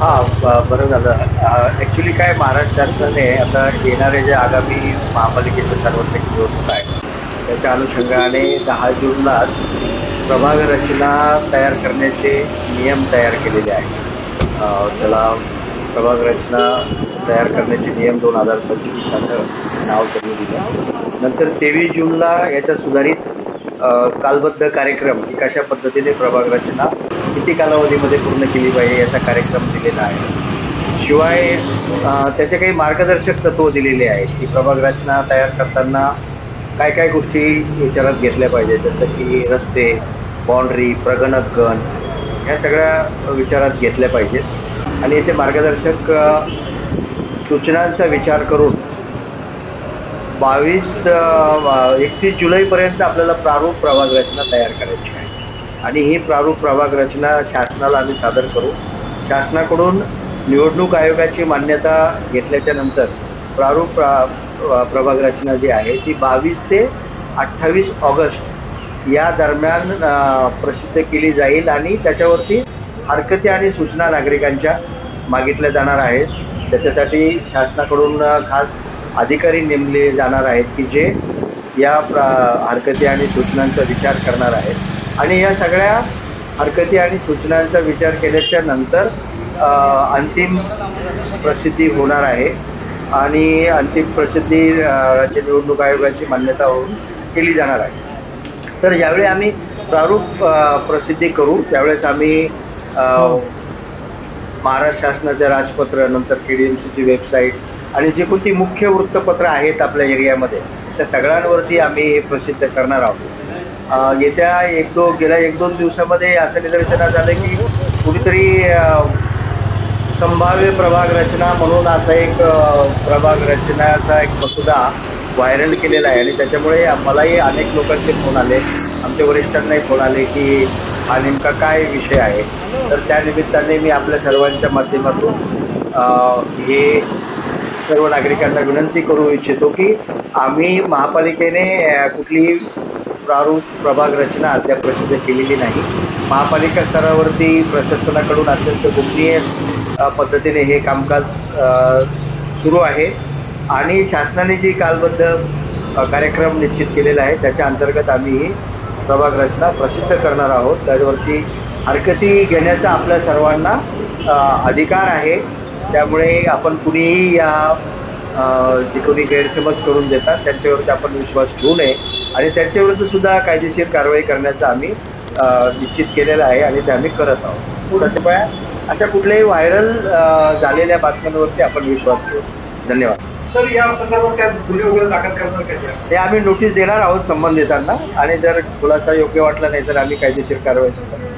हां, बरं झालं. ॲक्च्युली काय महाराष्ट्र शासनाने आता येणारे जे आगामी महापालिकेच्या सार्वत्रिक निवडणूक आहे, त्याच्या अनुषंगाने 10 जूनलाच प्रभाग रचना तयार करण्याचे नियम तयार केलेले आहेत. त्याला प्रभाग रचना तयार करण्याचे नियम 2025 असं नाव त्यांनी दिलं. नंतर 23 जूनला याच्या सुधारित कालबद्ध कार्यक्रम की कशा पद्धतीने प्रभाग रचना किती कालावधीमध्ये पूर्ण केली पाहिजे याचा कार्यक्रम दिलेला आहे. शिवाय त्याचे काही मार्गदर्शक तत्त्व दिलेले आहेत की प्रभाग रचना तयार करताना काय काय गोष्टी विचारात घेतल्या पाहिजेत, जसं की रस्ते, बाउंड्री, प्रगणकगण ह्या सगळ्या विचारात घेतल्या पाहिजेत. आणि याचे मार्गदर्शक सूचनांचा विचार करून 31 जुलैपर्यंत आपल्याला प्रारूप प्रभाग रचना तयार करायची आहे. आणि ही प्रारूप प्रभाग रचना शासनाला आम्ही सादर करू. शासनाकडून निवडणूक आयोगाची मान्यता घेतल्याच्या नंतर प्रारूप प्रभाग रचना जी आहे ती 22 ते 28 ऑगस्ट या दरम्यान प्रसिद्ध केली जाईल आणि त्याच्यावरती हरकती आणि सूचना नागरिकांच्या मागितल्या जाणार आहेत. त्याच्यासाठी शासनाकडून खास अधिकारी नेमले जाणार आहेत की जे या हरकती आणि सूचनांचा विचार करणार आहेत. आणि या सगळ्या हरकती आणि सूचनांचा विचार केल्याच्या नंतर अंतिम प्रसिद्धी होणार आहे आणि अंतिम प्रसिद्धी राज्य निवडणूक आयोगाची मान्यता होऊन केली जाणार आहे. तर ज्यावेळी आम्ही प्रारूप प्रसिद्धी करू त्यावेळेस आम्ही महाराष्ट्र शासनाचे राजपत्र, नंतर KDMCची वेबसाईट आणि जे कोणती मुख्य वृत्तपत्र आहेत आपल्या एरियामध्ये त्या सगळ्यांवरती आम्ही प्रसिद्ध करणार आहोत. गेल्या 1-2 दिवसामध्ये असं निदर्शनास आलं की कुणीतरी संभाव्य प्रभाग रचना म्हणून असा एक प्रभाग रचनाचा एक मसुदा व्हायरल केलेला आहे आणि त्याच्यामुळे मलाही अनेक लोकांचे फोन आले, आमच्या वरिष्ठांनाही फोन आले की हा नेमका काय विषय आहे. तर त्या निमित्ताने मी आपल्या सर्वांच्या माध्यमातून हे सर्व नागरिकांना विनंती करू इच्छितो की आम्ही महापालिकेने कुठलीही प्रारूप प्रभाग रचना अद्याप प्रसिद्ध केलेली नाही. महापालिका स्तरावरती प्रशासनाकडून अत्यंत गोपनीय पद्धतीने हे कामकाज सुरू आहे आणि शासनाने जी कालबद्ध कार्यक्रम निश्चित केलेला आहे त्याच्या अंतर्गत आम्ही ही प्रभाग रचना प्रसिद्ध करणार आहोत. त्याच्यावरती हरकती घेण्याचा आपल्या सर्वांना अधिकार आहे. त्यामुळे आपण कुणीही या जे कोणी गैरसमज करून देतात त्यांच्यावरती आपण विश्वास ठेवू नये आणि त्यांच्याविरुद्ध सुद्धा कायदेशीर कारवाई करण्याचा आम्ही निश्चित केलेला आहे आणि ते आम्ही करत आहोत. कृपया अशा कुठल्याही व्हायरल झालेल्या बातम्यांवरती आपण विश्वास ठेवू. धन्यवाद. सर, या संदर्भात काय गुन्हे वगैरे दाखल करणार का? ते आम्ही नोटीस देणार आहोत संबंधितांना आणि जर खुलासा योग्य वाटला नाही तर आम्ही कायदेशीर कारवाई करणार.